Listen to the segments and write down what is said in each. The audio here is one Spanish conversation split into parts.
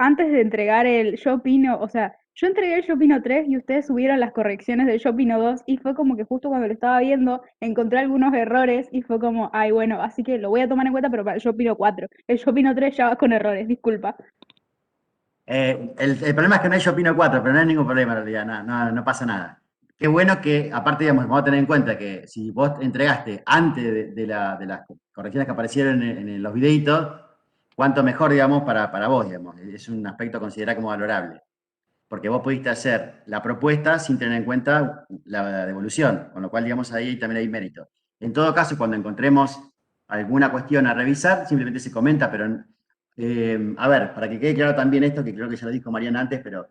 antes de entregar el Yo Opino, o sea, yo entregué el Yo Opino 3 y ustedes subieron las correcciones del Yo Opino 2 y fue como que justo cuando lo estaba viendo encontré algunos errores y fue como, ay, bueno, así que lo voy a tomar en cuenta, pero para el Yo Opino 4. El Yo Opino 3 ya va con errores, disculpa. El problema es que no hay Yo Opino 4, pero no hay ningún problema en realidad, no pasa nada. Qué bueno que, aparte, digamos, vamos a tener en cuenta que si vos entregaste antes de las correcciones que aparecieron en los videitos, cuánto mejor, digamos, para vos, digamos. Es un aspecto a considerar como valorable. Porque vos pudiste hacer la propuesta sin tener en cuenta la devolución, con lo cual, digamos, ahí también hay mérito. En todo caso, cuando encontremos alguna cuestión a revisar, simplemente se comenta, pero a ver, para que quede claro también esto, que creo que ya lo dijo Mariana antes, pero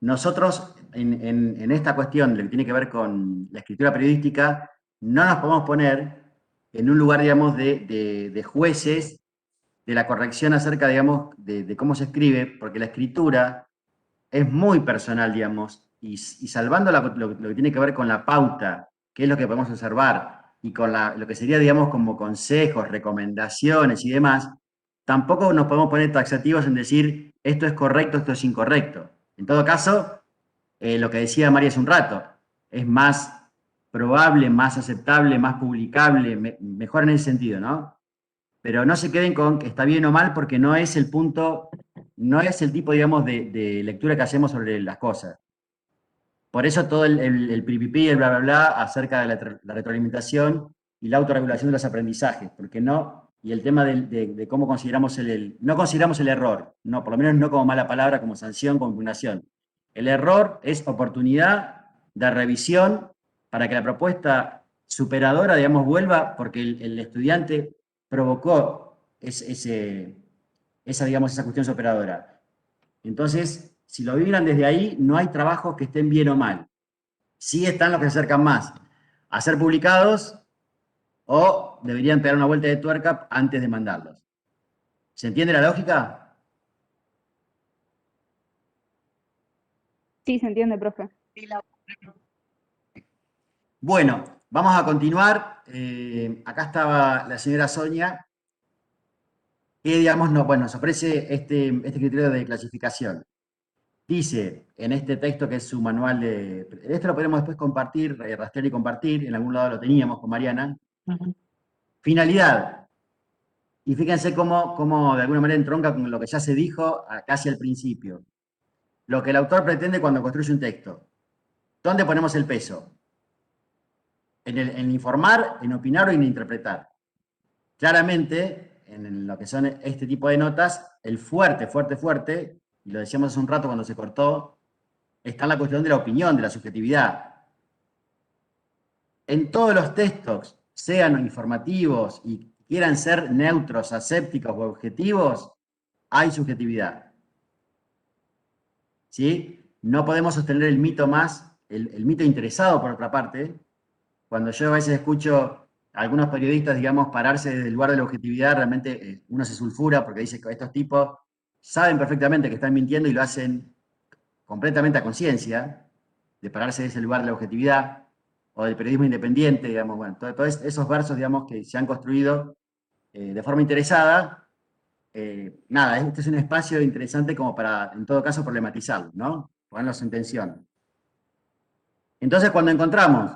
nosotros en esta cuestión, lo que tiene que ver con la escritura periodística, no nos podemos poner en un lugar, digamos, de jueces de la corrección acerca, digamos, de cómo se escribe, porque la escritura es muy personal, digamos, y salvando lo que tiene que ver con la pauta, que es lo que podemos observar, y con lo que sería, digamos, como consejos, recomendaciones y demás, tampoco nos podemos poner taxativos en decir esto es correcto, esto es incorrecto. En todo caso, lo que decía María hace un rato, es más probable, más aceptable, más publicable, mejor en ese sentido, ¿no? Pero no se queden con que está bien o mal porque no es el punto, no es el tipo, digamos, de lectura que hacemos sobre las cosas. Por eso todo el piripipi, el bla, bla, bla, acerca de la retroalimentación y la autorregulación de los aprendizajes, porque no, y el tema de cómo consideramos no consideramos el error, no, por lo menos no como mala palabra, como sanción, como impugnación. El error es oportunidad de revisión para que la propuesta superadora, digamos, vuelva, porque el estudiante provocó digamos, esa cuestión superadora. Entonces, si lo vibran desde ahí, no hay trabajos que estén bien o mal. Sí están los que se acercan más a ser publicados o deberían pegar una vuelta de tuerca antes de mandarlos. ¿Se entiende la lógica? Sí, se entiende, profe. Bueno, vamos a continuar. Acá estaba la señora Sonia, que digamos, bueno, nos ofrece este criterio de clasificación. Dice en este texto que es su manual de... Esto lo podemos después compartir, rastrear y compartir, en algún lado lo teníamos con Mariana. Finalidad. Y fíjense cómo de alguna manera entronca con lo que ya se dijo casi al principio. Lo que el autor pretende cuando construye un texto. ¿Dónde ponemos el peso? En informar, en opinar o en interpretar. Claramente, en lo que son este tipo de notas, el fuerte, y lo decíamos hace un rato cuando se cortó, está en la cuestión de la opinión, de la subjetividad. En todos los textos, sean informativos y quieran ser neutros, asépticos o objetivos, hay subjetividad. ¿Sí? No podemos sostener el mito más, el mito interesado por otra parte. Cuando yo a veces escucho a algunos periodistas, digamos, pararse desde el lugar de la objetividad, realmente uno se sulfura porque dice que estos tipos saben perfectamente que están mintiendo y lo hacen completamente a conciencia, de pararse desde el lugar de la objetividad o del periodismo independiente, digamos, bueno, todos esos versos, digamos, que se han construido de forma interesada. Nada, este es un espacio interesante como para, en todo caso, problematizarlo, ¿no? Ponerlos en tensión. Entonces, cuando encontramos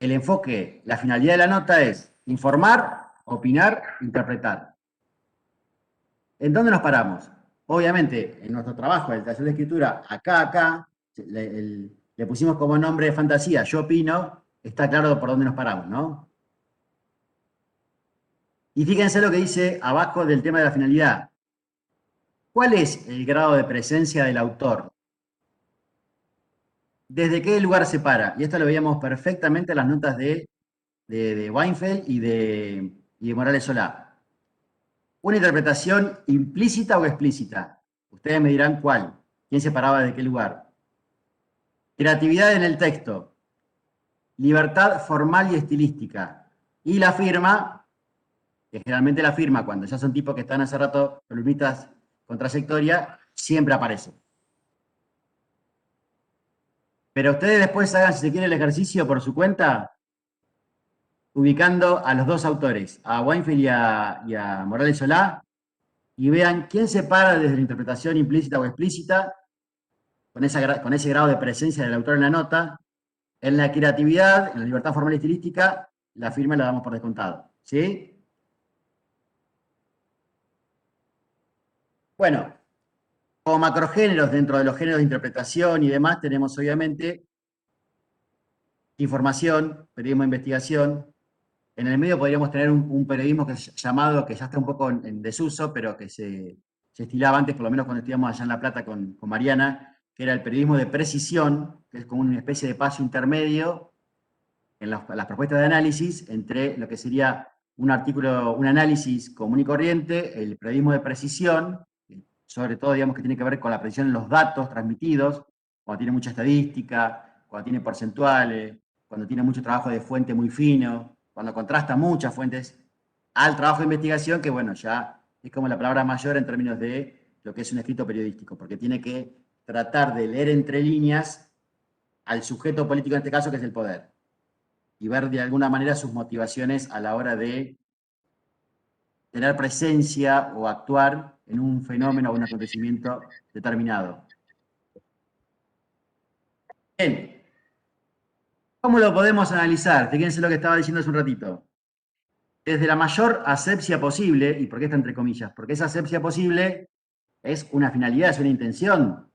el enfoque, la finalidad de la nota es informar, opinar, interpretar. ¿En dónde nos paramos? Obviamente, en nuestro trabajo, el taller de escritura, acá, le pusimos como nombre de fantasía, yo opino, está claro por dónde nos paramos, ¿no? Y fíjense lo que dice abajo del tema de la finalidad. ¿Cuál es el grado de presencia del autor? ¿Desde qué lugar se para? Y esto lo veíamos perfectamente en las notas de Weinfeld y de Morales Solá. Una interpretación implícita o explícita. Ustedes me dirán cuál. ¿Quién se paraba de qué lugar? Creatividad en el texto. Libertad formal y estilística. Y la firma, que generalmente la firma cuando ya son tipos que están hace rato columnistas con trayectoria, siempre aparece. Pero ustedes después hagan, si se quiere, el ejercicio por su cuenta, ubicando a los dos autores, a Weinfeld y a Morales Solá, y vean quién se para desde la interpretación implícita o explícita, con ese grado de presencia del autor en la nota. En la creatividad, en la libertad formal y estilística, la firma la damos por descontado. ¿Sí? Bueno, como macrogéneros dentro de los géneros de interpretación y demás, tenemos obviamente información, periodismo de investigación. En el medio podríamos tener un periodismo que es llamado, que ya está un poco en desuso, pero que se estilaba antes, por lo menos cuando estudiamos allá en La Plata con Mariana, que era el periodismo de precisión, que es como una especie de paso intermedio en las propuestas de análisis entre lo que sería un artículo, un análisis común y corriente, el periodismo de precisión, sobre todo, digamos, que tiene que ver con la precisión en los datos transmitidos, cuando tiene mucha estadística, cuando tiene porcentuales, cuando tiene mucho trabajo de fuente muy fino, cuando contrasta muchas fuentes, al trabajo de investigación, que bueno, ya es como la palabra mayor en términos de lo que es un escrito periodístico, porque tiene que tratar de leer entre líneas al sujeto político en este caso, que es el poder, y ver de alguna manera sus motivaciones a la hora de tener presencia o actuar en un fenómeno o un acontecimiento determinado. Bien, ¿cómo lo podemos analizar? Fíjense lo que estaba diciendo hace un ratito. Desde la mayor asepsia posible, ¿y por qué está entre comillas? Porque esa asepsia posible es una finalidad, es una intención.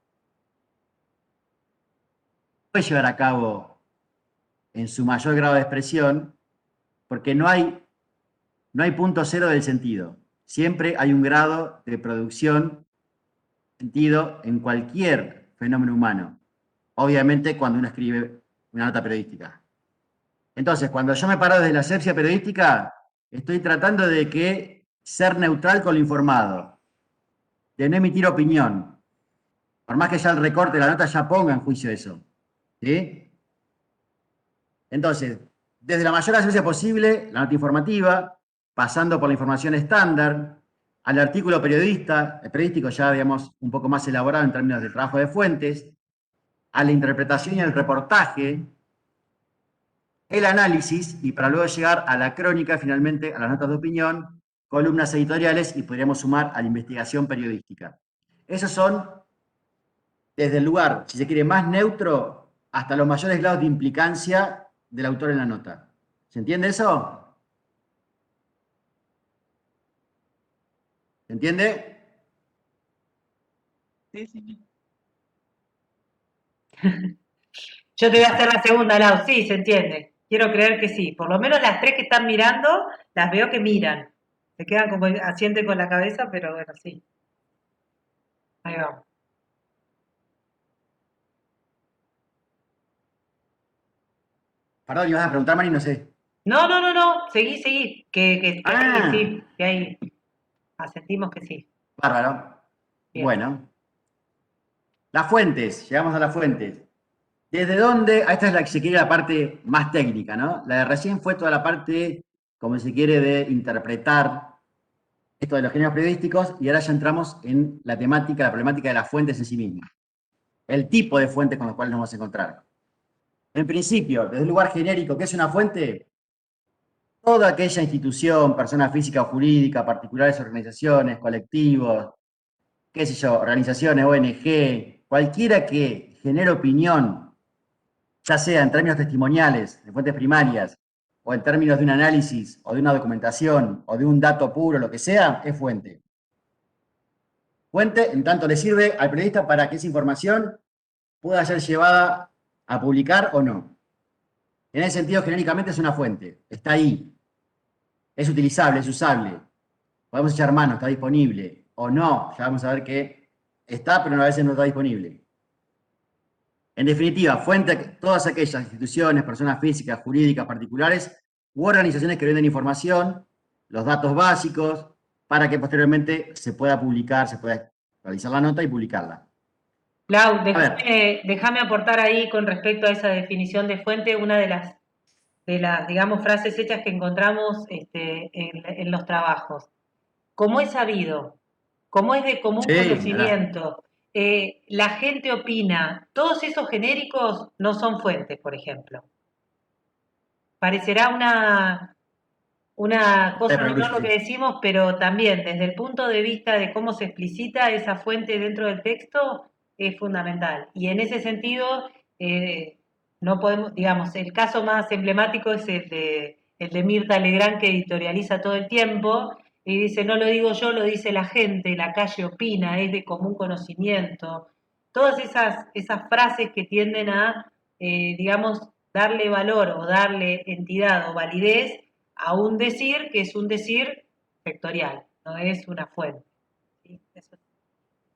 Puede llevar a cabo en su mayor grado de expresión, porque no hay punto cero del sentido. Siempre hay un grado de producción sentido en cualquier fenómeno humano. Obviamente cuando uno escribe una nota periodística. Entonces, cuando yo me paro desde la asepsia periodística, estoy tratando de que ser neutral con lo informado, de no emitir opinión, por más que ya el recorte de la nota ya ponga en juicio eso. ¿Sí? Entonces, desde la mayor asepsia posible, la nota informativa, pasando por la información estándar, al artículo periodístico ya, digamos, un poco más elaborado en términos de trabajo de fuentes, a la interpretación y al reportaje, el análisis, y para luego llegar a la crónica, finalmente, a las notas de opinión, columnas editoriales y podríamos sumar a la investigación periodística. Esos son, desde el lugar, si se quiere, más neutro hasta los mayores grados de implicancia del autor en la nota. ¿Se entiende eso? ¿Se entiende? Sí, sí. Yo te voy a hacer la segunda, Lau. Sí, se entiende. Quiero creer que sí. Por lo menos las tres que están mirando, las veo que miran. Se quedan como asienten con la cabeza, pero bueno, sí. Ahí vamos. Perdón, ibas a preguntar, Mari, no sé. No, no, no, no. Seguí, seguí. Que ahí Ah, sí, que ahí asentimos que sí. bárbaro. Bien. Bueno, las fuentes, llegamos a las fuentes. ¿Desde dónde? Esta es la que se quiere la parte más técnica, ¿no? La de recién fue toda la parte, como se quiere, de interpretar esto de los géneros periodísticos y ahora ya entramos en la temática, la problemática de las fuentes en sí mismas. El tipo de fuentes con las cuales nos vamos a encontrar. En principio, desde un lugar genérico, ¿qué es una fuente? Toda aquella institución, persona física o jurídica, particulares organizaciones, colectivos, qué sé yo, organizaciones, ONG, cualquiera que genere opinión, ya sea en términos testimoniales, de fuentes primarias, o en términos de un análisis, o de una documentación, o de un dato puro, lo que sea, es fuente. Fuente, en tanto le sirve al periodista para que esa información pueda ser llevada a publicar o no. En ese sentido, genéricamente es una fuente, está ahí, es utilizable, es usable, podemos echar mano, está disponible, o no, ya vamos a ver que está, pero a veces no está disponible. En definitiva, fuente todas aquellas instituciones, personas físicas, jurídicas, particulares u organizaciones que venden información, los datos básicos, para que posteriormente se pueda publicar, se pueda realizar la nota y publicarla. Lau, A ver, déjame aportar ahí con respecto a esa definición de fuente, una de las digamos, frases hechas que encontramos en los trabajos. Como es sabido, como es de común sí, ni hablar. conocimiento, la gente opina, todos esos genéricos no son fuentes, por ejemplo. Parecerá una cosa no Perjuicio, lo que sí. decimos, pero también desde el punto de vista de cómo se explicita esa fuente dentro del texto es fundamental. Y en ese sentido, no podemos, digamos, el caso más emblemático es el de Mirta Legrand, que editorializa todo el tiempo y dice, no lo digo yo, lo dice la gente, la calle opina, es de común conocimiento. Todas esas frases que tienden a, digamos, darle valor o darle entidad o validez a un decir que es un decir vectorial, no es una fuente. ¿Sí? Eso es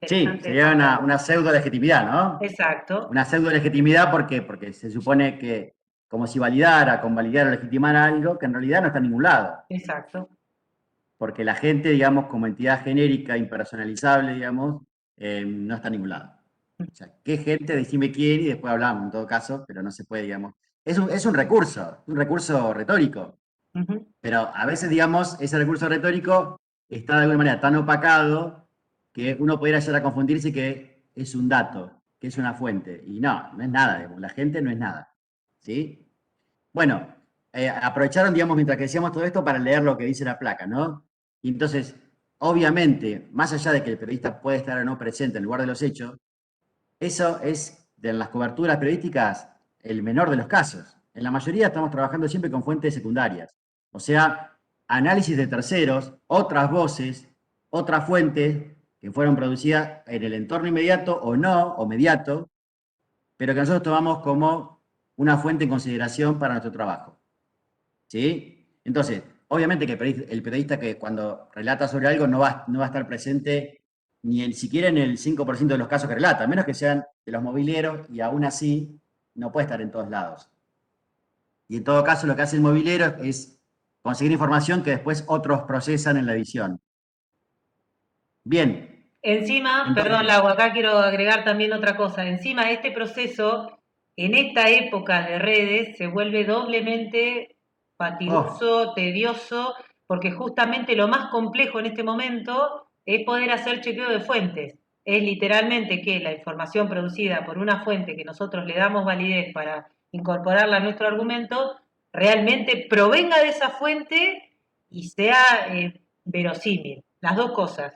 Sí, interesante sería saberlo. una pseudo legitimidad, ¿no? Exacto, Una pseudo legitimidad porque se supone que como si validara, convalidara o legitimara algo que en realidad no está en ningún lado. exacto. Porque la gente, digamos, como entidad genérica, impersonalizable, digamos, no está en ningún lado. O sea, ¿qué gente? Decime quién y después hablamos, en todo caso, pero no se puede, digamos. Es un recurso retórico, Ujú. pero a veces, digamos, ese recurso retórico está de alguna manera tan opacado que uno pudiera llegar a confundirse que es un dato, que es una fuente. Y no, no es nada, digamos, la gente no es nada. ¿Sí? Bueno, aprovecharon, digamos, mientras que decíamos todo esto para leer lo que dice la placa, ¿no? Y entonces, obviamente, más allá de que el periodista puede estar o no presente en lugar de los hechos, eso es, de las coberturas periodísticas, el menor de los casos. En la mayoría estamos trabajando siempre con fuentes secundarias. O sea, análisis de terceros, otras voces, otras fuentes que fueron producidas en el entorno inmediato o no, o mediato, pero que nosotros tomamos como una fuente en consideración para nuestro trabajo. ¿Sí? Entonces, obviamente que el periodista que cuando relata sobre algo no va a estar presente ni siquiera en el 5% de los casos que relata, a menos que sean de los mobileros, y aún así no puede estar en todos lados. Y en todo caso lo que hace el mobilero es conseguir información que después otros procesan en la edición. Bien, Encima, perdón, entonces, Lau, acá quiero agregar también otra cosa. Encima, este proceso, en esta época de redes, se vuelve doblemente oh, fatigoso, tedioso, porque justamente lo más complejo en este momento es poder hacer chequeo de fuentes. Es literalmente que la información producida por una fuente que nosotros le damos validez para incorporarla a nuestro argumento, realmente provenga de esa fuente y sea verosímil. Las dos cosas.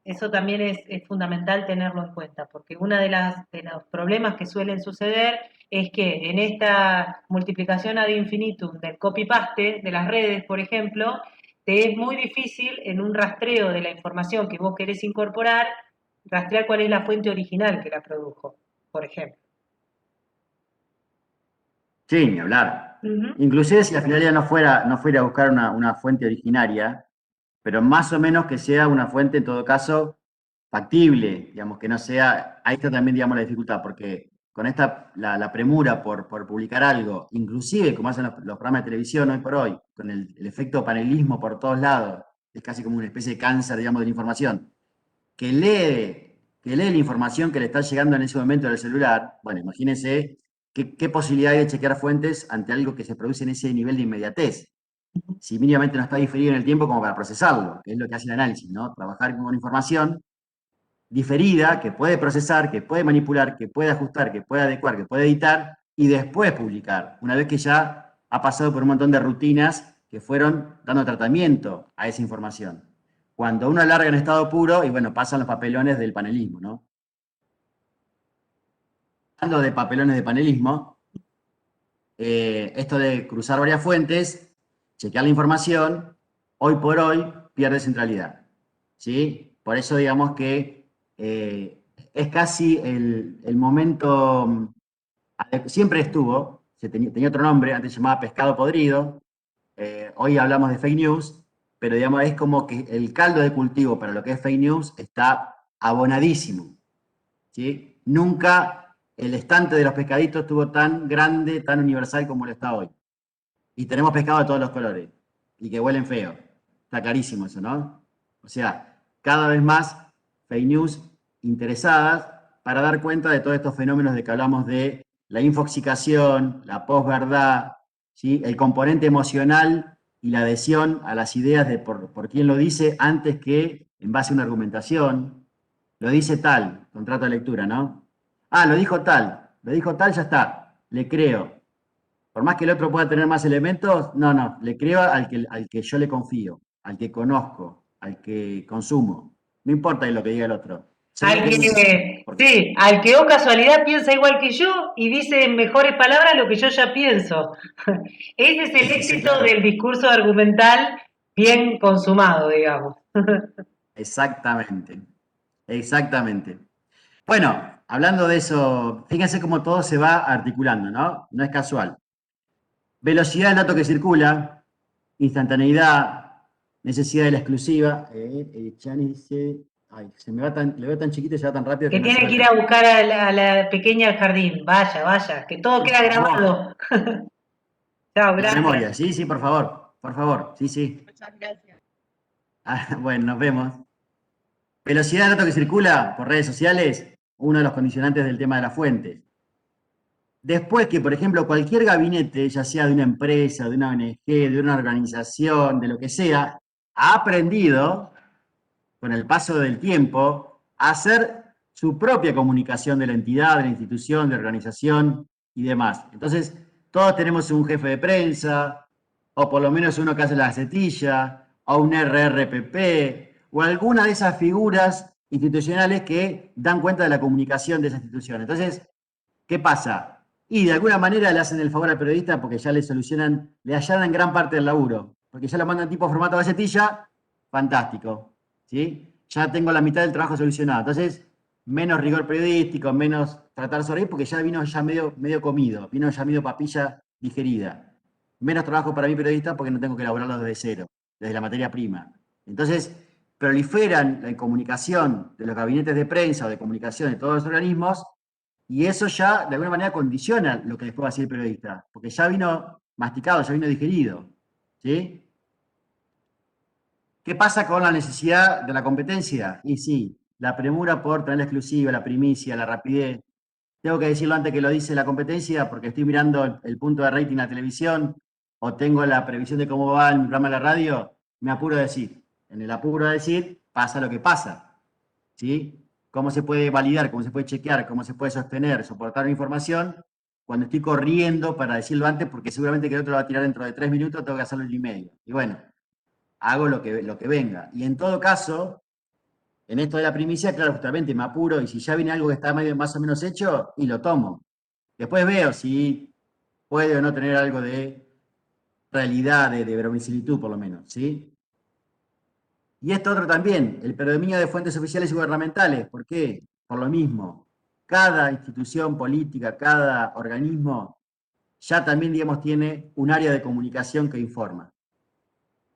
Eso también es fundamental tenerlo en cuenta, porque uno de los problemas que suelen suceder es que en esta multiplicación ad infinitum del copy-paste de las redes, por ejemplo, te es muy difícil en un rastreo de la información que vos querés incorporar, rastrear cuál es la fuente original que la produjo, por ejemplo. sí, ni hablar. Ujú. Inclusive si la finalidad no fuera a buscar una fuente originaria, pero más o menos que sea una fuente, en todo caso, factible, digamos, que no sea, ahí está también, digamos, la dificultad, porque con la premura por publicar algo, inclusive como hacen los programas de televisión hoy por hoy, con el efecto panelismo por todos lados, es casi como una especie de cáncer, digamos, de la información, que lee la información que le está llegando en ese momento del celular, bueno, imagínense qué posibilidad hay de chequear fuentes ante algo que se produce en ese nivel de inmediatez si mínimamente no está diferido en el tiempo como para procesarlo, que es lo que hace el análisis, ¿no? Trabajar con información diferida que puede procesar, que puede manipular, que puede ajustar, que puede adecuar, que puede editar y después publicar, una vez que ya ha pasado por un montón de rutinas que fueron dando tratamiento a esa información. Cuando uno alarga en estado puro, y bueno, pasan los papelones del panelismo, ¿no? Hablando de papelones de panelismo, esto de cruzar varias fuentes, chequear la información, hoy por hoy pierde centralidad. ¿Sí? Por eso digamos que es casi el momento, siempre estuvo, tenía otro nombre, antes se llamaba pescado podrido, hoy hablamos de fake news, pero digamos es como que el caldo de cultivo para lo que es fake news está abonadísimo. ¿Sí? Nunca el estante de los pescaditos estuvo tan grande, tan universal como lo está hoy. Y tenemos pescado de todos los colores y que huelen feo. Está clarísimo eso, ¿no? O sea, cada vez más fake news interesadas para dar cuenta de todos estos fenómenos de que hablamos de la infoxicación, la posverdad, ¿sí? El componente emocional y la adhesión a las ideas de por quién lo dice antes que en base a una argumentación. Lo dice tal, contrato de lectura, ¿no? Ah, lo dijo tal, ya está, le creo. Por más que el otro pueda tener más elementos, no, le creo al que yo le confío, al que conozco, al que consumo. No importa lo que diga el otro. Sé lo Al que dice. que, sí, al que o casualidad piensa igual que yo y dice en mejores palabras lo que yo ya pienso. Ese es el Sí, éxito claro. del discurso argumental bien consumado, digamos. Exactamente. Exactamente. Bueno, hablando de eso, fíjense cómo todo se va articulando, ¿no? No es casual. Velocidad del dato que circula, instantaneidad, necesidad de la exclusiva. Chani dice, ay, le veo tan chiquito y se va tan rápido que Que no se tiene va a que ir leer. a buscar a la pequeña al jardín. Vaya, vaya, que todo Por queda favor, grabado. Chao, la gracias. memoria, sí, por favor, sí. Muchas gracias. Ah, bueno, nos vemos. Velocidad del dato que circula por redes sociales, uno de los condicionantes del tema de las fuentes. Después que, por ejemplo, cualquier gabinete, ya sea de una empresa, de una ONG, de una organización, de lo que sea, ha aprendido, con el paso del tiempo, a hacer su propia comunicación de la entidad, de la institución, de la organización y demás. Entonces, todos tenemos un jefe de prensa, o por lo menos uno que hace la gacetilla, o un RRPP, o alguna de esas figuras institucionales que dan cuenta de la comunicación de esa institución. Entonces, ¿qué pasa? Y de alguna manera le hacen el favor al periodista porque ya le solucionan, le allanan gran parte del laburo. Porque ya lo mandan tipo formato gacetilla, fantástico. ¿Sí? Ya tengo la mitad del trabajo solucionado. Entonces, menos rigor periodístico, menos tratar sobre ahí, porque ya vino ya medio comido, vino ya medio papilla digerida. Menos trabajo para mí periodista porque no tengo que elaborarlo desde cero, desde la materia prima. Entonces, proliferan la comunicación de los gabinetes de prensa o de comunicación de todos los organismos y eso ya, de alguna manera, condiciona lo que después va a decir el periodista, porque ya vino masticado, ya vino digerido. ¿Sí? ¿Qué pasa con la necesidad de la competencia? Y sí, la premura por tener la exclusiva, la primicia, la rapidez. Tengo que decirlo antes que lo dice la competencia, porque estoy mirando el punto de rating en la televisión, o tengo la previsión de cómo va el programa de la radio, me apuro a decir. En el apuro a decir, pasa lo que pasa. ¿Sí? ¿Cómo se puede validar, cómo se puede chequear, cómo se puede sostener, soportar una información cuando estoy corriendo para decirlo antes, porque seguramente que el otro lo va a tirar dentro de 3 minutos, tengo que hacerlo en y medio. Y bueno, hago lo que venga. Y en todo caso, en esto de la primicia, claro, justamente me apuro y si ya viene algo que está medio, más o menos hecho, y lo tomo. Después veo si puede o no tener algo de realidad, de verosimilitud por lo menos, ¿sí? Y esto otro también, el predominio de fuentes oficiales y gubernamentales. ¿Por qué? Por lo mismo. Cada institución política, cada organismo, ya también, digamos, tiene un área de comunicación que informa.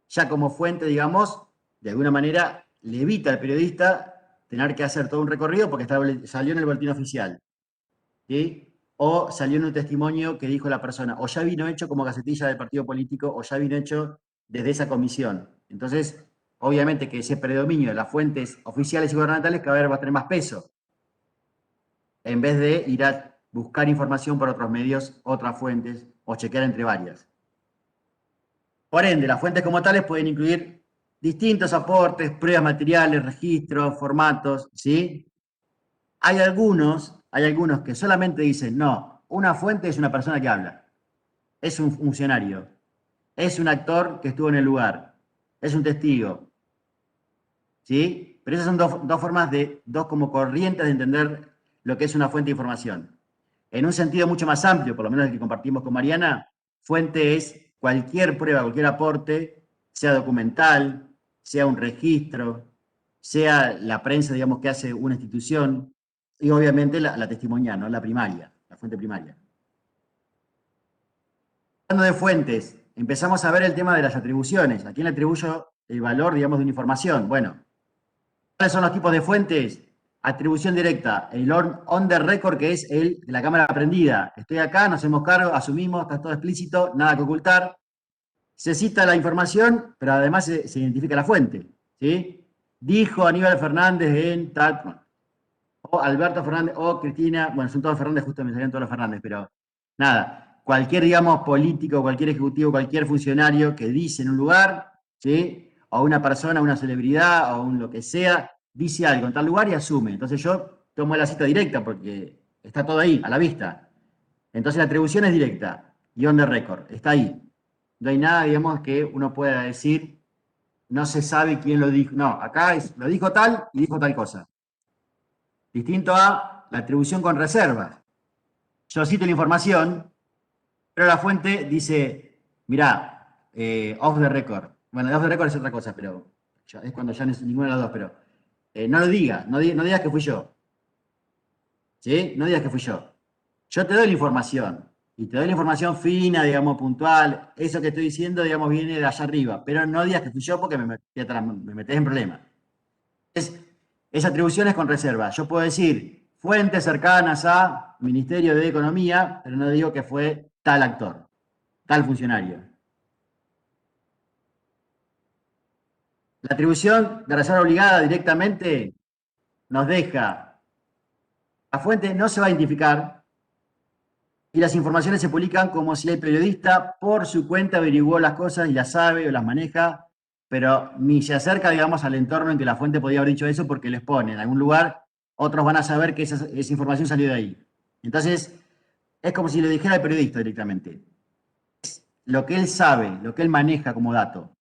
Ya como fuente, digamos, de alguna manera le evita al periodista tener que hacer todo un recorrido porque salió en el boletín oficial. ¿Sí? O salió en un testimonio que dijo la persona, o ya vino hecho como gacetilla del partido político, o ya vino hecho desde esa comisión. Entonces, obviamente que ese predominio de las fuentes oficiales y gubernamentales cada vez va a tener más peso, en vez de ir a buscar información por otros medios, otras fuentes, o chequear entre varias. Por ende, las fuentes como tales pueden incluir distintos aportes, pruebas materiales, registros, formatos, ¿sí? Hay algunos que solamente dicen, no, una fuente es una persona que habla, es un funcionario, es un actor que estuvo en el lugar, es un testigo, ¿sí? Pero esas son dos formas dos como corrientes de entender lo que es una fuente de información. En un sentido mucho más amplio, por lo menos el que compartimos con Mariana, fuente es cualquier prueba, cualquier aporte, sea documental, sea un registro, sea la prensa, digamos, que hace una institución, y obviamente la testimonial, ¿no? La primaria, la fuente primaria. Hablando de fuentes, empezamos a ver el tema de las atribuciones. ¿A quién le atribuyo el valor, digamos, de una información? Bueno, ¿cuáles son los tipos de fuentes? Atribución directa, el on the record, que es el de la cámara prendida. Estoy acá, nos hacemos cargo, asumimos, está todo explícito, nada que ocultar. Se cita la información, pero además se identifica la fuente. ¿Sí? Dijo Aníbal Fernández en tal, o Alberto Fernández, o Cristina, bueno, son todos Fernández, justo me salían todos los Fernández, pero nada, cualquier, digamos, político, cualquier ejecutivo, cualquier funcionario que dice en un lugar, ¿sí? O una persona, una celebridad, o un lo que sea, dice algo en tal lugar y asume. Entonces yo tomo la cita directa porque está todo ahí, a la vista. Entonces la atribución es directa. guión de récord, está ahí. No hay nada, digamos, que uno pueda decir, no se sabe quién lo dijo. No, acá lo dijo tal y dijo tal cosa. Distinto a la atribución con reservas. Yo cito la información, pero la fuente dice, mirá, off the record. Bueno, off the record es otra cosa, pero es cuando ya no es ninguna de las dos, pero no lo digas, no digas que fui yo. ¿Sí? No digas que fui yo. Yo te doy la información, y te doy la información fina, digamos, puntual. Eso que estoy diciendo, digamos, viene de allá arriba, pero no digas que fui yo porque me metés en problemas. Es atribuciones con reserva. Yo puedo decir fuentes cercanas a Ministerio de Economía, pero no digo que fue tal actor, tal funcionario. La atribución de reserva obligada directamente nos deja, la fuente no se va a identificar y las informaciones se publican como si el periodista por su cuenta averiguó las cosas y las sabe o las maneja, pero ni se acerca, digamos, al entorno en que la fuente podía haber dicho eso porque les pone en algún lugar, otros van a saber que esa información salió de ahí. Entonces, es como si lo dijera el periodista directamente. Es lo que él sabe, lo que él maneja como dato.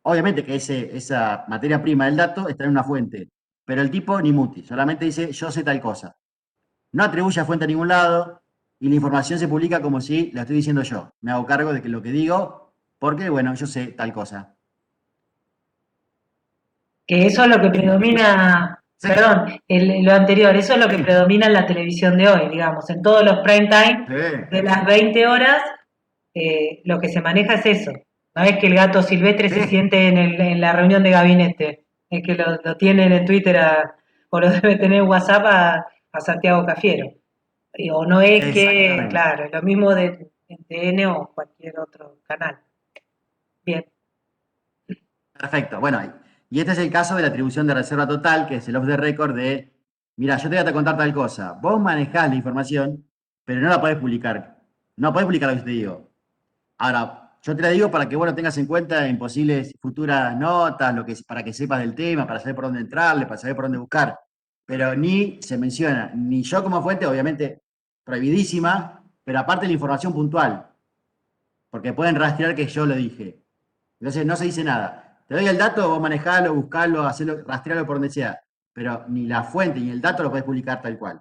Obviamente que esa materia prima del dato está en una fuente, pero el tipo ni muti, solamente dice yo sé tal cosa. No atribuye a fuente a ningún lado y la información se publica como si la estoy diciendo yo. Me hago cargo de que lo que digo, porque bueno, yo sé tal cosa. Que eso es lo que predomina, Sí, perdón, lo anterior, eso es lo que sí, predomina en la televisión de hoy, digamos, en todos los prime time sí. de las 20 horas, lo que se maneja es eso. No es que el gato silvestre se Sí, siente en la reunión de gabinete, es que lo tienen en Twitter o lo debe tener en WhatsApp a Santiago Cafiero. O no es que, exactamente. claro, es lo mismo de TN o cualquier otro canal. Bien. Perfecto. Bueno, y este es el caso de la atribución de reserva total, que es el off the record de, mira, yo te voy a contar tal cosa. Vos manejás la información, pero no la podés publicar. No podés publicar lo que yo te digo. Ahora, yo te la digo para que vos lo tengas en cuenta en posibles futuras notas, para que sepas del tema, para saber por dónde entrarle, para saber por dónde buscar. Pero ni se menciona, ni yo como fuente, obviamente prohibidísima, pero aparte la información puntual, porque pueden rastrear que yo lo dije. Entonces no se dice nada. Te doy el dato, vos manejalo, buscalo, hacelo, rastrealo por donde sea. Pero ni la fuente ni el dato lo podés publicar tal cual.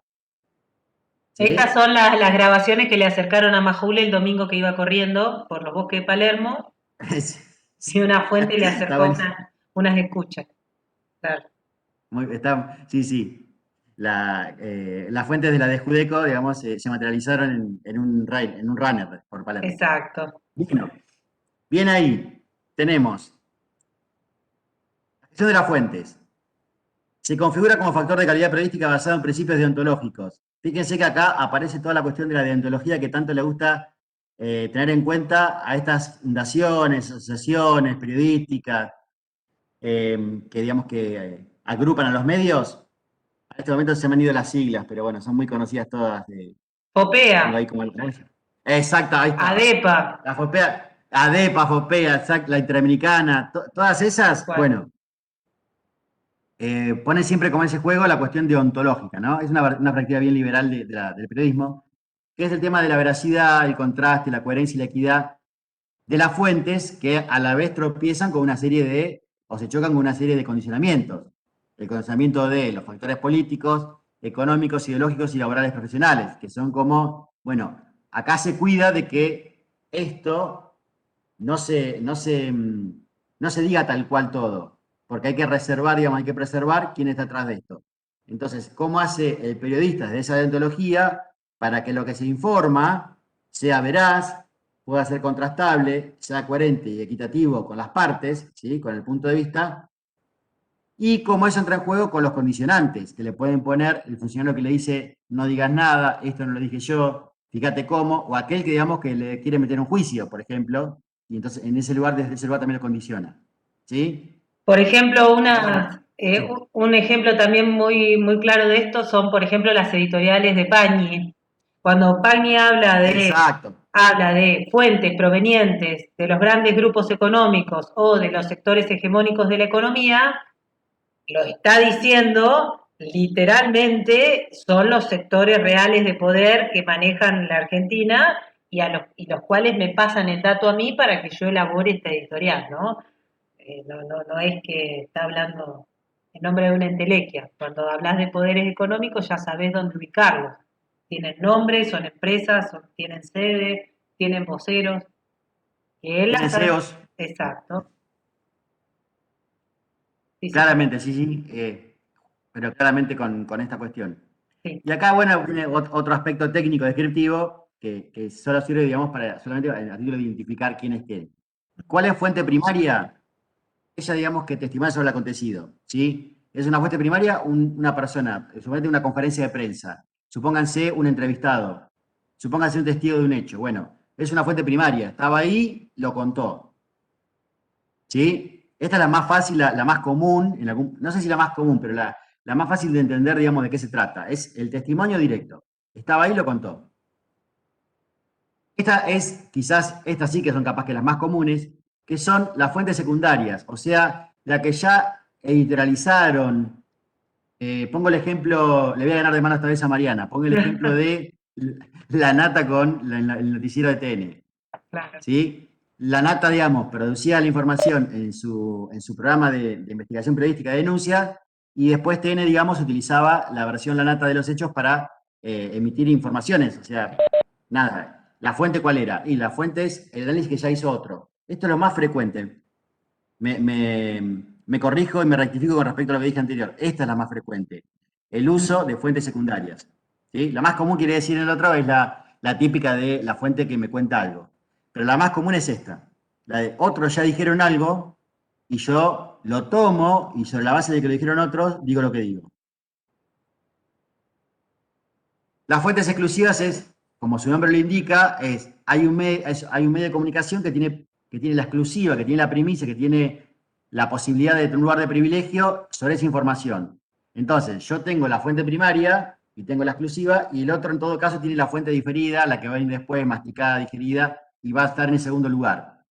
Estas ¿Sí? son las grabaciones que le acercaron a Majule el domingo que iba corriendo por los bosques de Palermo y una fuente le Está acercó buenísimo. unas escuchas. Claro, Sí, sí. Las fuentes de la de Judeco, digamos, se materializaron en un runner por Palermo. exacto. Bueno, bien ahí. Tenemos la gestión de las fuentes. Se configura como factor de calidad periodística basado en principios deontológicos. Fíjense que acá aparece toda la cuestión de la deontología que tanto le gusta tener en cuenta a estas fundaciones, asociaciones periodísticas, que digamos que agrupan a los medios. En este momento se me han ido las siglas, pero bueno, son muy conocidas todas. Popea, Tengo ahí como exacto, ahí está. ADEPA, La FOPEA, ADEPA, FOPEA, la Interamericana, todas tal esas, cual. bueno, pone siempre como ese juego la cuestión deontológica, ¿no? Es una práctica bien liberal del periodismo, que es el tema de la veracidad, el contraste, la coherencia y la equidad de las fuentes que a la vez tropiezan con una serie o se chocan con una serie de condicionamientos. El condicionamiento de los factores políticos, económicos, ideológicos y laborales profesionales, que son como, bueno, acá se cuida de que esto no se diga tal cual todo, porque hay que reservar, digamos, hay que preservar quién está atrás de esto. Entonces, ¿cómo hace el periodista de esa deontología para que lo que se informa sea veraz, pueda ser contrastable, sea coherente y equitativo con las partes, ¿sí? Con el punto de vista, y cómo eso entra en juego con los condicionantes que le pueden poner el funcionario que le dice no digas nada, esto no lo dije yo, fíjate cómo, o aquel que digamos que le quiere meter un juicio, por ejemplo, y entonces en ese lugar, desde ese lugar también lo condiciona. ¿Sí? Por ejemplo, Bueno, sí. un ejemplo también muy, muy claro de esto son, por ejemplo, las editoriales de Pañi. Cuando Pañi Exacto. habla de fuentes provenientes de los grandes grupos económicos o de los sectores hegemónicos de la economía, lo está diciendo literalmente son los sectores reales de poder que manejan la Argentina y los cuales me pasan el dato a mí para que yo elabore esta editorial, ¿no? No es que está hablando en nombre de una entelequia. Cuando hablas de poderes económicos ya sabes dónde ubicarlos. Tienen nombre, son empresas, tienen sede, tienen voceros. Que él Tienen las ha- CEOs, Exacto. Sí, sí, claramente, sí, sí, pero claramente con esta cuestión. sí. Y acá, bueno, viene otro aspecto técnico descriptivo que solo sirve, digamos, para solamente a título de identificar quién es quién. ¿Cuál es fuente primaria? Ella, digamos, que testimonia sobre lo acontecido, ¿sí? Es una fuente primaria, una persona, suponete una conferencia de prensa, supónganse un entrevistado, supónganse un testigo de un hecho. Bueno, es una fuente primaria, estaba ahí, lo contó, ¿sí? Esta es la más fácil, la más común, no sé si la más común, pero la más fácil de entender, digamos, de qué se trata. Es el testimonio directo. Estaba ahí, lo contó. Estas sí que son capaz que las más comunes, que son las fuentes secundarias, o sea, la que ya editorializaron. Pongo el ejemplo, le voy a ganar de mano esta vez a Mariana, pongo el ejemplo de La Nata con el noticiero de TN. Claro. ¿Sí? La Nata, digamos, producía la información en su programa de investigación periodística de denuncia y después TN, digamos, utilizaba la versión La Nata de los hechos para emitir informaciones. O sea, nada. ¿La fuente cuál era? Y la fuente es el análisis que ya hizo otro. Esto es lo más frecuente. Me corrijo y me rectifico con respecto a lo que dije anterior. Esta es la más frecuente. El uso de fuentes secundarias. ¿Sí? La más común, quiere decir el otro, es la típica de la fuente que me cuenta algo. Pero la más común es esta. La de otros ya dijeron algo y yo lo tomo y sobre la base de que lo dijeron otros, digo lo que digo. Las fuentes exclusivas es, como su nombre lo indica, hay un medio de comunicación que tiene la exclusiva, que tiene la primicia, que tiene la posibilidad de tener un lugar de privilegio sobre esa información. Entonces, yo tengo la fuente primaria y tengo la exclusiva, y el otro en todo caso tiene la fuente diferida, la que va a ir después, masticada, digerida, y va a estar en el segundo lugar.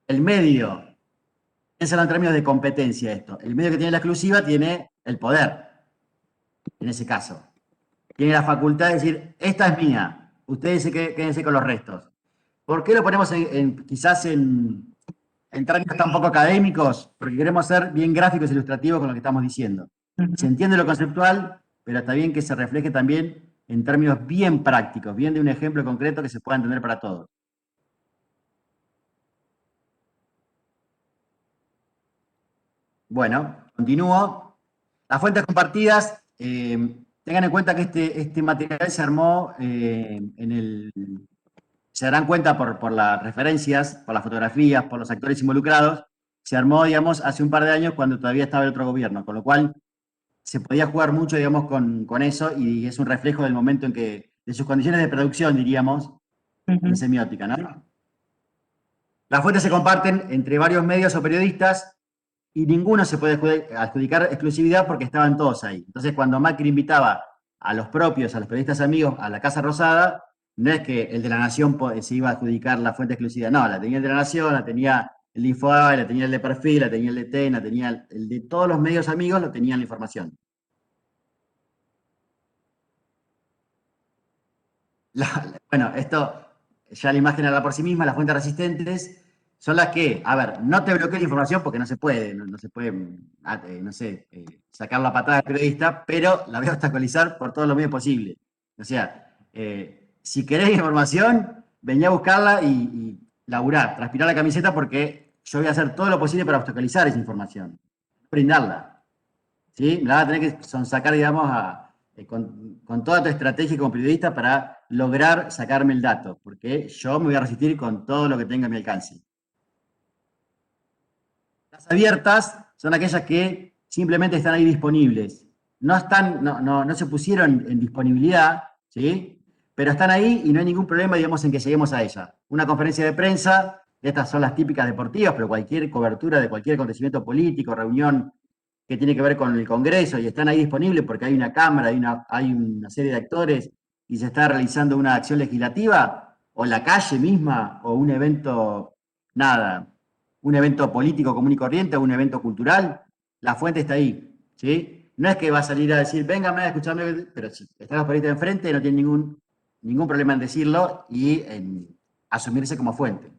El medio, piénsalo en términos de competencia esto, el medio que tiene la exclusiva tiene el poder, en ese caso. Tiene la facultad de decir, esta es mía, ustedes quédense con los restos. ¿Por qué lo ponemos quizás en términos tan poco académicos? Porque queremos ser bien gráficos e ilustrativos con lo que estamos diciendo. Se entiende lo conceptual, pero está bien que se refleje también en términos bien prácticos, bien de un ejemplo concreto que se pueda entender para todos. Bueno, continúo. Las fuentes compartidas, tengan en cuenta que este material se armó se darán cuenta por las referencias, por las fotografías, por los actores involucrados, se armó, digamos, hace un par de años cuando todavía estaba el otro gobierno, con lo cual se podía jugar mucho, digamos, con eso y es un reflejo del momento de sus condiciones de producción, diríamos, en semiótica, ¿no? Las fuentes se comparten entre varios medios o periodistas y ninguno se puede adjudicar exclusividad porque estaban todos ahí. Entonces, cuando Macri invitaba a los propios, a los periodistas amigos, a la Casa Rosada, no es que el de la Nación se iba a adjudicar la fuente exclusiva, no, la tenía el de la Nación, la tenía el de Infobae, la tenía el de Perfil, la tenía el de TEN, la tenía el de todos los medios amigos, lo tenían la información. Bueno, esto, ya la imagen habla por sí misma, las fuentes resistentes son las que, a ver, no te bloqueo la información porque no se puede, no se puede, no sé, sacar la patada del periodista, pero la voy a obstaculizar por todos los medios posibles. O sea, si querés información, vení a buscarla y laburar, transpirar la camiseta porque yo voy a hacer todo lo posible para obstaculizar esa información, brindarla. ¿Sí? Me la vas a tener que sonsacar, digamos, con toda tu estrategia como periodista para lograr sacarme el dato, porque yo me voy a resistir con todo lo que tenga a mi alcance. Las abiertas son aquellas que simplemente están ahí disponibles. No se pusieron en disponibilidad, ¿sí? Pero están ahí y no hay ningún problema, digamos, en que lleguemos a ella. Una conferencia de prensa, estas son las típicas deportivas, pero cualquier cobertura de cualquier acontecimiento político, reunión que tiene que ver con el Congreso, y están ahí disponibles porque hay una cámara, hay una serie de actores y se está realizando una acción legislativa, o la calle misma, o un evento, nada, un evento político común y corriente, o un evento cultural, la fuente está ahí, ¿sí? No es que va a salir a decir, véngame a escucharme, pero si están los periodistas enfrente, no tienen ningún problema en decirlo y en asumirse como fuente.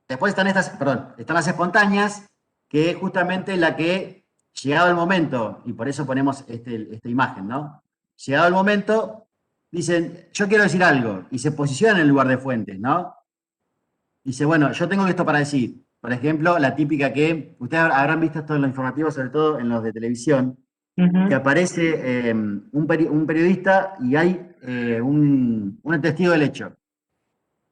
Después están están las espontáneas, que es justamente la que, llegado el momento, y por eso ponemos esta imagen, ¿no? Llegado el momento, dicen, yo quiero decir algo, y se posicionan en lugar de fuentes, ¿no? Dice, bueno, yo tengo esto para decir. Por ejemplo, la típica que, ustedes habrán visto esto en los informativos, sobre todo en los de televisión, que aparece un periodista y hay un testigo del hecho.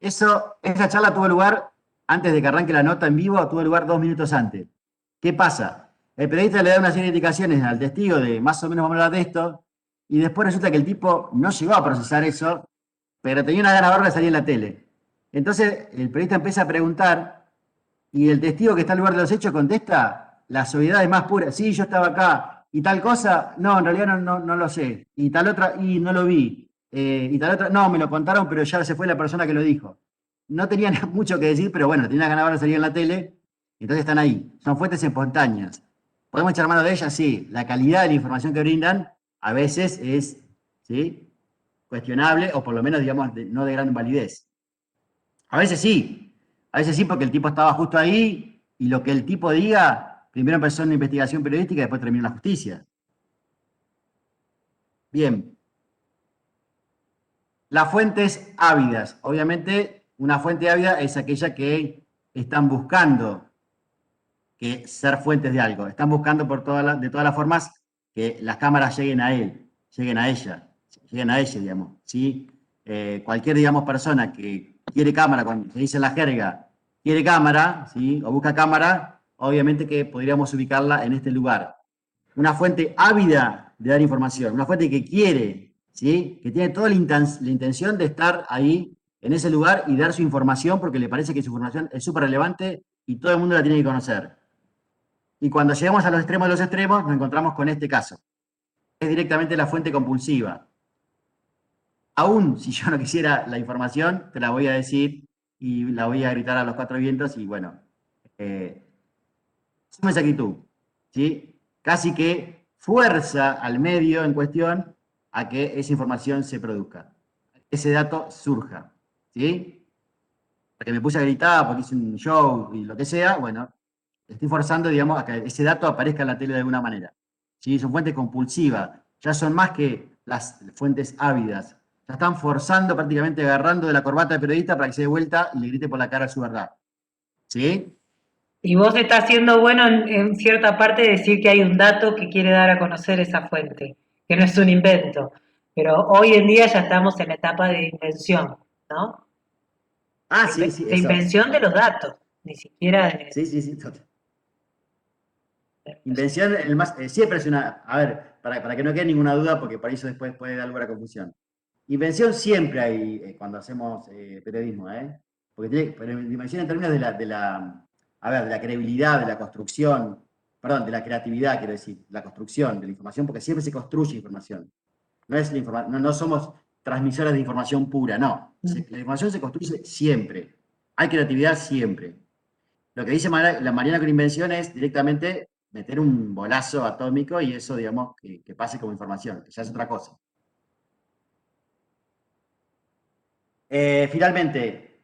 Esa charla tuvo lugar antes de que arranque la nota en vivo, tuvo lugar 2 minutos antes. ¿Qué pasa? El periodista le da una serie de indicaciones al testigo de más o menos vamos a hablar de esto, y después resulta que el tipo no llegó a procesar eso, pero tenía una gana barba de salir en la tele. Entonces el periodista empieza a preguntar, y el testigo que está al lugar de los hechos contesta la sobriedad más pura. Sí, yo estaba acá. ¿Y tal cosa? No, en realidad no lo sé. ¿Y tal otra? Y no lo vi. ¿Y tal otra? No, me lo contaron, pero ya se fue la persona que lo dijo. No tenían mucho que decir, pero bueno, tenían ganas de salir en la tele, entonces están ahí. Son fuentes espontáneas. ¿Podemos echar mano de ellas? Sí. La calidad de la información que brindan a veces es, ¿sí?, cuestionable, o por lo menos, digamos, no de gran validez. A veces sí porque el tipo estaba justo ahí y lo que el tipo diga, primero empezó una investigación periodística y después terminó en la justicia. Bien. Las fuentes ávidas. Obviamente, una fuente ávida es aquella que están buscando ser fuentes de algo. Están buscando de todas las formas que las cámaras lleguen a él, lleguen a ella, digamos. ¿Sí? Cualquier, digamos, persona que quiere cámara, cuando se dice en la jerga, quiere cámara, ¿sí?, o busca cámara, obviamente que podríamos ubicarla en este lugar. Una fuente ávida de dar información, una fuente que quiere, ¿sí?, que tiene toda la intención de estar ahí, en ese lugar, y dar su información porque le parece que su información es súper relevante y todo el mundo la tiene que conocer. Y cuando llegamos a los extremos de los extremos, nos encontramos con este caso. Es directamente la fuente compulsiva. Aún si yo no quisiera la información, te la voy a decir y la voy a gritar a los 4 vientos y bueno, suma esa actitud, ¿sí? Casi que fuerza al medio en cuestión a que esa información se produzca, ese dato surja, ¿sí? Porque me puse a gritar, porque hice un show y lo que sea, bueno, estoy forzando, digamos, a que ese dato aparezca en la tele de alguna manera. ¿Sí? Son fuentes compulsivas, ya son más que las fuentes ávidas. Ya están forzando, prácticamente agarrando de la corbata del periodista para que se dé vuelta y le grite por la cara su verdad. ¿Sí? Y vos estás siendo bueno en cierta parte de decir que hay un dato que quiere dar a conocer esa fuente, que no es un invento. Pero hoy en día ya estamos en la etapa de invención, ¿no? Ah, sí, sí, De eso. invención de los datos, ni siquiera de... Sí, total. Invención, siempre es una. A ver, para que no quede ninguna duda, porque por eso después puede dar lugar a confusión. Invención siempre hay cuando hacemos periodismo, ¿eh? Pero invención en términos a ver, de la credibilidad, de la construcción, perdón, de la creatividad, quiero decir, la construcción de la información, porque siempre se construye información. No somos transmisores de información pura, no. La información se construye siempre. Hay creatividad siempre. Lo que dice la Mariana con invención es directamente meter un bolazo atómico y eso, digamos, que pase como información, que ya es otra cosa. Finalmente,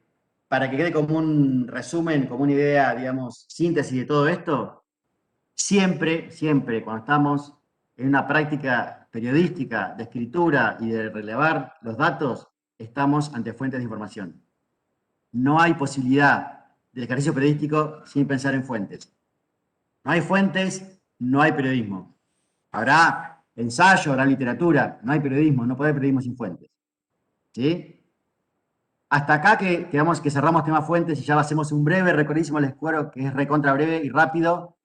para que quede como un resumen, como una idea, digamos, síntesis de todo esto, siempre, cuando estamos en una práctica periodística de escritura y de relevar los datos, estamos ante fuentes de información. No hay posibilidad del ejercicio periodístico sin pensar en fuentes. No hay fuentes, no hay periodismo. Habrá ensayo, habrá literatura, no hay periodismo, no puede haber periodismo sin fuentes. ¿Sí? Hasta acá que cerramos tema fuentes y ya hacemos un breve recorridísimo les cuero que es recontra breve y rápido,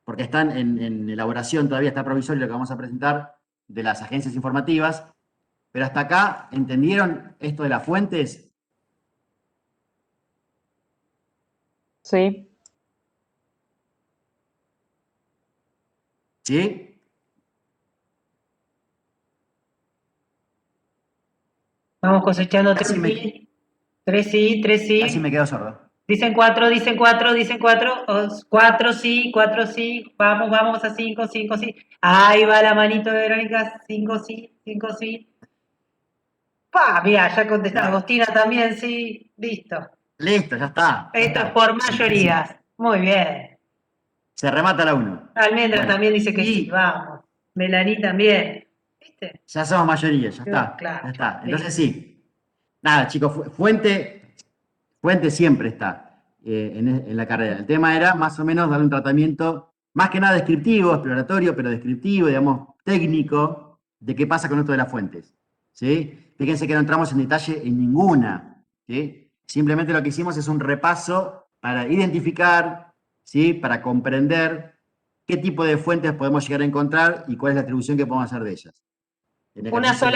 porque están en elaboración, todavía está provisorio lo que vamos a presentar de las agencias informativas, pero hasta acá, ¿entendieron esto de las fuentes? Sí. ¿Sí? Vamos cosechando Casi tres me, sí, tres sí, tres casi me sí. quedo sordo. Dicen cuatro, dicen cuatro, dicen cuatro. Cuatro sí. Vamos a cinco, cinco sí. Ahí va la manito de Verónica, cinco sí. 5 sí. Pa, mira, ya contestó. Ya. Agostina también, sí. Listo. Listo, ya está. ya Esto es está. por mayorías. Muy bien. Se remata la 1. Almendra Bueno, también dice que sí, y vamos. Melanie también. ¿Viste? ya somos mayoría, ya Yo, está. claro. Ya está. Listo. Entonces sí. Nada, chicos, fuente siempre está en la carrera. El tema era más o menos darle un tratamiento, más que nada descriptivo, exploratorio, pero descriptivo, digamos, técnico, de qué pasa con esto de las fuentes. ¿Sí? Fíjense que no entramos en detalle en ninguna. ¿Sí? Simplemente lo que hicimos es un repaso para identificar, ¿sí? Para comprender qué tipo de fuentes podemos llegar a encontrar y cuál es la atribución que podemos hacer de ellas. En ejercicios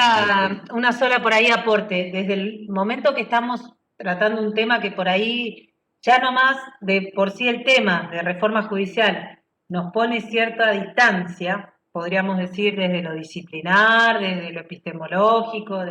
Una sola por ahí aporte. Desde el momento que estamos tratando un tema que por ahí, ya nomás de por sí el tema de reforma judicial nos pone cierta distancia, podríamos decir desde lo disciplinar, desde lo epistemológico,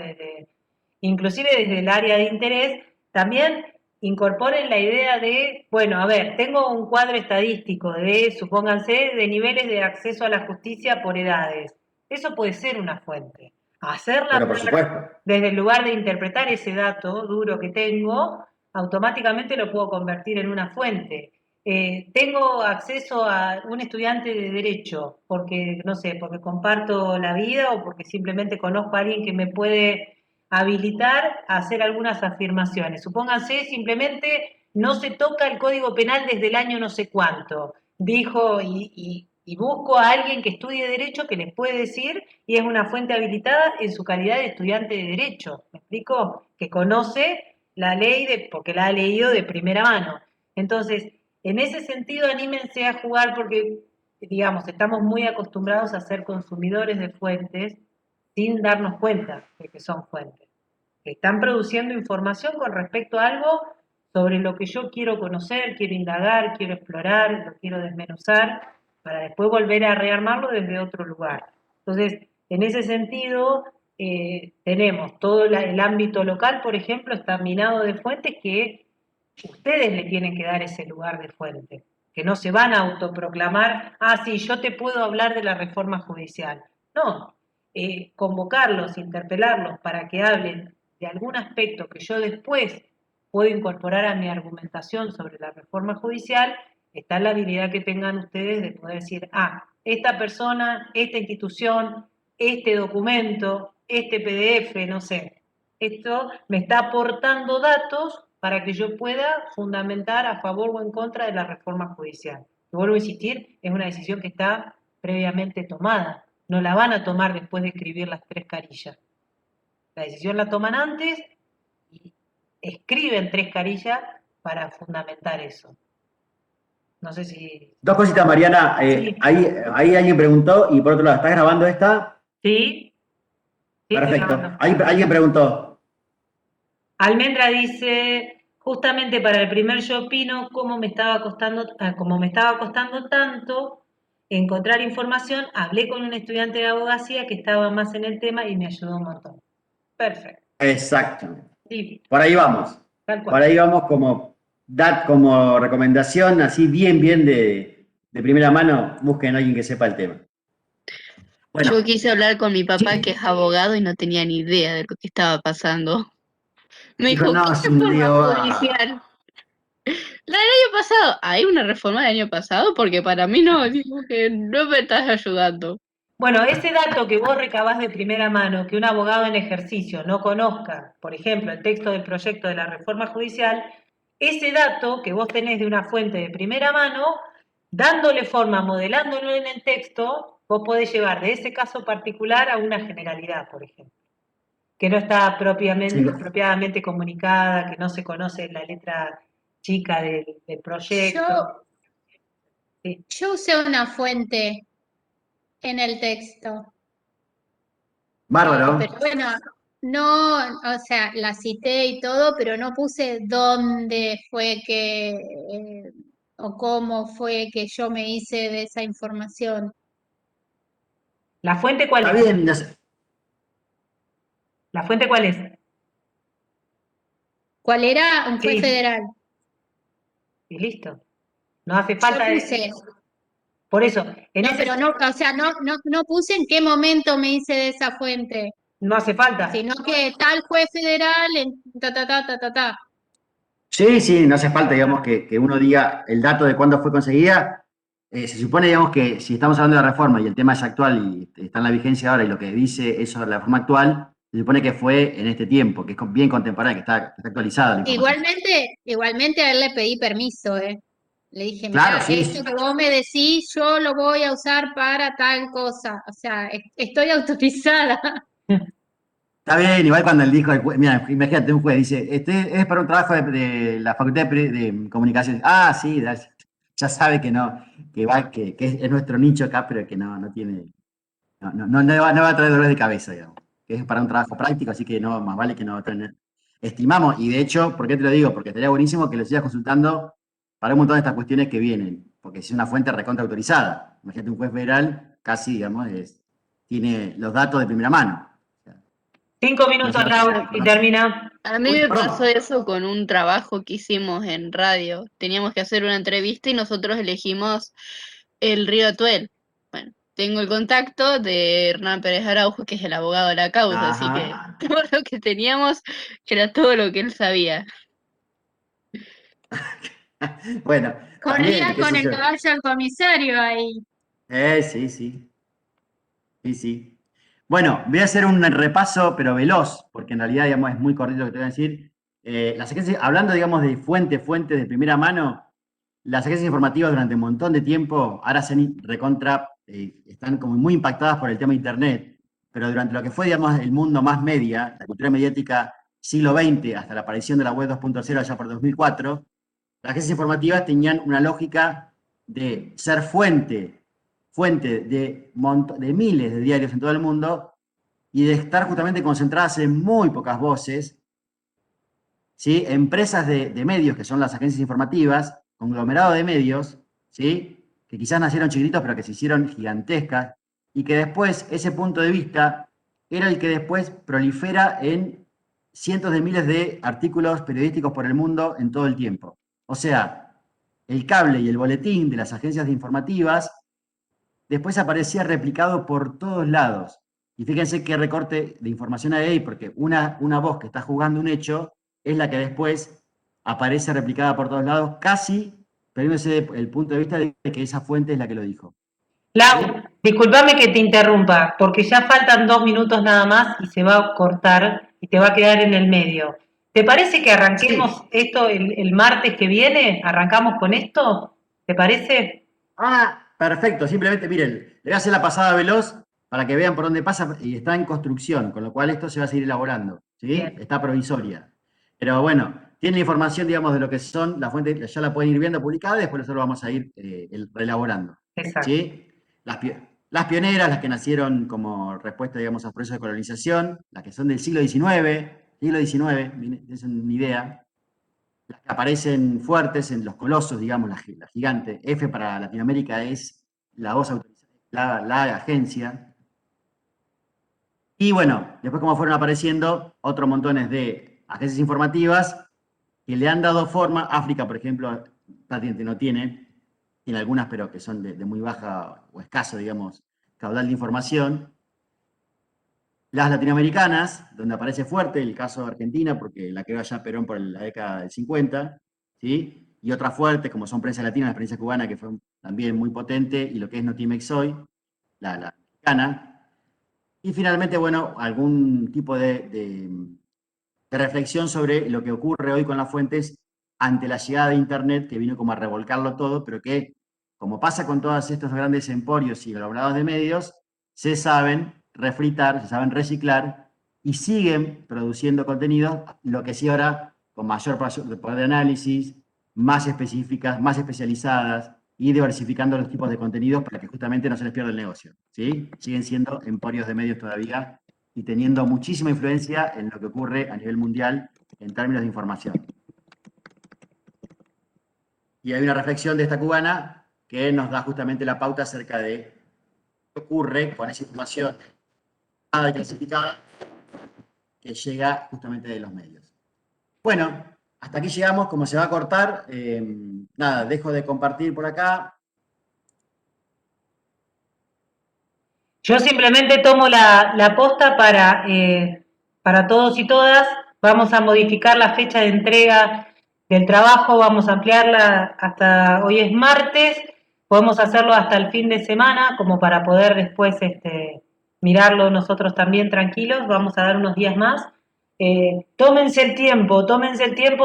inclusive desde el área de interés, también incorporen la idea de, bueno, a ver, tengo un cuadro estadístico de, supónganse, de niveles de acceso a la justicia por edades. Eso puede ser una fuente. Hacerla Pero por supuesto. desde el lugar de interpretar ese dato duro que tengo, automáticamente lo puedo convertir en una fuente. Tengo acceso a un estudiante de derecho porque, no sé, porque comparto la vida o porque simplemente conozco a alguien que me puede habilitar a hacer algunas afirmaciones. Supónganse, simplemente no se toca el Código Penal desde el año no sé cuánto. Dijo y busco a alguien que estudie Derecho que les puede decir y es una fuente habilitada en su calidad de estudiante de Derecho. ¿Me explico? Que conoce la ley porque la ha leído de primera mano. Entonces, en ese sentido, anímense a jugar porque, digamos, estamos muy acostumbrados a ser consumidores de fuentes sin darnos cuenta de que son fuentes. Están produciendo información con respecto a algo sobre lo que yo quiero conocer, quiero indagar, quiero explorar, lo quiero desmenuzar, para después volver a rearmarlo desde otro lugar. Entonces, en ese sentido, tenemos todo el ámbito local, por ejemplo, está minado de fuentes que ustedes le tienen que dar ese lugar de fuente, que no se van a autoproclamar, sí, yo te puedo hablar de la reforma judicial. No, convocarlos, interpelarlos para que hablen de algún aspecto que yo después puedo incorporar a mi argumentación sobre la reforma judicial, está la habilidad que tengan ustedes de poder decir, esta persona, esta institución, este documento, este PDF, no sé, esto me está aportando datos para que yo pueda fundamentar a favor o en contra de la reforma judicial. Y vuelvo a insistir, es una decisión que está previamente tomada. No la van a tomar después de escribir las 3 carillas. La decisión la toman antes y escriben 3 carillas para fundamentar eso. No sé si... Dos cositas, Mariana. Sí. Ahí alguien preguntó, y por otro lado, ¿estás grabando esta? ¿Sí? Sí, estoy Perfecto. grabando. Alguien preguntó. Almendra dice, justamente para el primer yo opino, como me estaba costando tanto encontrar información, hablé con un estudiante de abogacía que estaba más en el tema y me ayudó un montón. Perfecto. Exacto. Sí, Por ahí vamos. tal cual. Por ahí vamos como recomendación, así bien de primera mano, busquen a alguien que sepa el tema. Bueno, Yo quise hablar con mi papá, sí, que es abogado, y no tenía ni idea de lo que estaba pasando. Me dijo, dijo, no, ¿qué es un reforma lío. judicial? La del año pasado. ¿Hay una reforma del año pasado? Porque para mí no, digo que no me estás ayudando. Bueno, ese dato que vos recabás de primera mano, que un abogado en ejercicio no conozca, por ejemplo, el texto del proyecto de la reforma judicial, ese dato que vos tenés de una fuente de primera mano, dándole forma, modelándolo en el texto, vos podés llevar de ese caso particular a una generalidad, por ejemplo, que no está Sí, apropiadamente comunicada, que no se conoce la letra chica del proyecto. Yo, Sí. yo usé una fuente en el texto, bárbaro. pero bueno, no, o sea, la cité y todo, pero no puse dónde fue o cómo fue que yo me hice de esa información. ¿La fuente cuál Está es? bien. ¿La fuente cuál es? ¿Cuál era? Un juez Sí, federal. y listo. No hace Yo falta... puse Por eso, en No, ese pero no, o sea, no puse en qué momento me hice de esa fuente, no hace falta. sino que tal juez federal en ta, ta, ta, ta, ta, ta. Sí, sí, no hace falta, digamos, que uno diga el dato de cuándo fue conseguida. Se supone, digamos, que si estamos hablando de la reforma y el tema es actual y está en la vigencia ahora y lo que dice eso de la reforma actual, se supone que fue en este tiempo, que es bien contemporáneo, que está actualizada la información. Igualmente a él le pedí permiso, ¿eh? Le dije, Claro, mirá, sí, esto que vos me decís, yo lo voy a usar para tal cosa. O sea, estoy autorizada. está bien, igual cuando él dijo, mira, imagínate un juez, dice, este es para un trabajo de la Facultad de Comunicaciones. Ah, sí, ya sabe que no, que es nuestro nicho acá, pero que no tiene, no va a traer dolores de cabeza, digamos. Que es para un trabajo práctico, así que no, más vale que no tener. Estimamos, y de hecho, ¿por qué te lo digo? Porque estaría buenísimo que lo sigas consultando para un montón de estas cuestiones que vienen, porque es una fuente recontra autorizada. Imagínate un juez federal, casi, digamos, tiene los datos de primera mano. 5 No minutos, se Lau, no- y no- termina. A mí Uy, me perdón. pasó eso con un trabajo que hicimos en radio. Teníamos que hacer una entrevista y nosotros elegimos el río Atuel. Bueno, tengo el contacto de Hernán Pérez Araujo, que es el abogado de la causa, así que Ajá. todo lo que teníamos era todo lo que él sabía. Bueno, también, Corría qué con sé el yo. caballo al comisario ahí. Sí, sí. Sí, sí. Bueno, voy a hacer un repaso, pero veloz, porque en realidad, digamos, es muy cortito lo que te voy a decir. Las agencias, hablando, digamos, de fuentes de primera mano, las agencias informativas durante un montón de tiempo, ahora se han recontra, están como muy impactadas por el tema de Internet, pero durante lo que fue, digamos, el mundo más media, la cultura mediática siglo XX, hasta la aparición de la web 2.0 allá por 2004, las agencias informativas tenían una lógica de ser fuente de miles de diarios en todo el mundo y de estar justamente concentradas en muy pocas voces, ¿sí? Empresas de medios, que son las agencias informativas, conglomerado de medios, ¿sí? Que quizás nacieron chiquititos, pero que se hicieron gigantescas, y que después ese punto de vista era el que después prolifera en cientos de miles de artículos periodísticos por el mundo en todo el tiempo. O sea, el cable y el boletín de las agencias informativas después aparecía replicado por todos lados. Y fíjense qué recorte de información hay ahí, porque una voz que está jugando un hecho es la que después aparece replicada por todos lados, casi perdiéndose el punto de vista de que esa fuente es la que lo dijo. Lau, discúlpame que te interrumpa, porque ya faltan 2 minutos nada más y se va a cortar y te va a quedar en el medio. ¿Te parece que arranquemos Sí. esto el martes que viene? ¿Arrancamos con esto? ¿Te parece? Ah, perfecto. Simplemente, miren, le voy a hacer la pasada veloz para que vean por dónde pasa y está en construcción, con lo cual esto se va a seguir elaborando, ¿sí? Bien, Está provisoria. Pero bueno, tiene información, digamos, de lo que son las fuentes, ya la pueden ir viendo publicada y después nosotros vamos a ir reelaborando, exacto. ¿sí? Las pioneras, las que nacieron como respuesta, digamos, a los procesos de colonización, las que son del siglo XIX, es una idea, las que aparecen fuertes en los colosos, digamos, la gigante. F para Latinoamérica es la voz autorizada, la agencia. Y bueno, después como fueron apareciendo otros montones de agencias informativas que le han dado forma. África, por ejemplo, prácticamente no tiene algunas, pero que son de muy baja o escaso, digamos, caudal de información. Las latinoamericanas, donde aparece fuerte el caso de Argentina, porque la creó allá Perón por la década del 50, ¿sí? Y otras fuertes, como son Prensa Latina, la Prensa Cubana, que fue también muy potente, y lo que es Notimex hoy, la mexicana. Y finalmente, bueno, algún tipo de reflexión sobre lo que ocurre hoy con las fuentes ante la llegada de Internet, que vino como a revolcarlo todo, pero que, como pasa con todos estos grandes emporios y elaborados de medios, se saben refritar, se saben reciclar y siguen produciendo contenidos, lo que sí ahora con mayor poder de análisis, más específicas, más especializadas y diversificando los tipos de contenidos para que justamente no se les pierda el negocio, ¿sí? Siguen siendo emporios de medios todavía y teniendo muchísima influencia en lo que ocurre a nivel mundial en términos de información. Y hay una reflexión de esta cubana que nos da justamente la pauta acerca de qué ocurre con esa información clasificada que llega justamente de los medios. Bueno, hasta aquí llegamos, como se va a cortar, nada, dejo de compartir por acá. Yo simplemente tomo la posta para todos y todas. Vamos a modificar la fecha de entrega del trabajo, vamos a ampliarla hasta hoy es martes, podemos hacerlo hasta el fin de semana, como para poder después mirarlo nosotros también tranquilos. Vamos a dar unos días más. Tómense el tiempo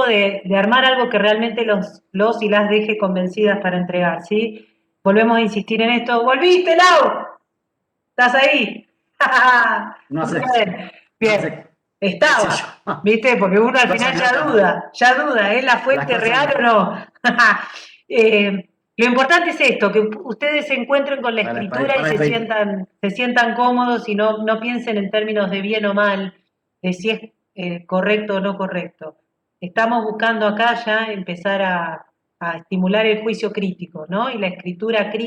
de armar algo que realmente los y las deje convencidas para entregar, ¿sí? Volvemos a insistir en esto. ¡Volviste, Lau! ¿Estás ahí? No sé. Bien, bien. No sé. Estaba, qué sé yo. ¿viste? Porque uno al Cosas final que no ya duda, ¿es la fuente Las cosas real o no? Lo importante es esto, que ustedes se encuentren con la escritura y se sientan cómodos y no piensen en términos de bien o mal, de si es correcto o no correcto. Estamos buscando acá ya empezar a estimular el juicio crítico, ¿no? Y la escritura crítica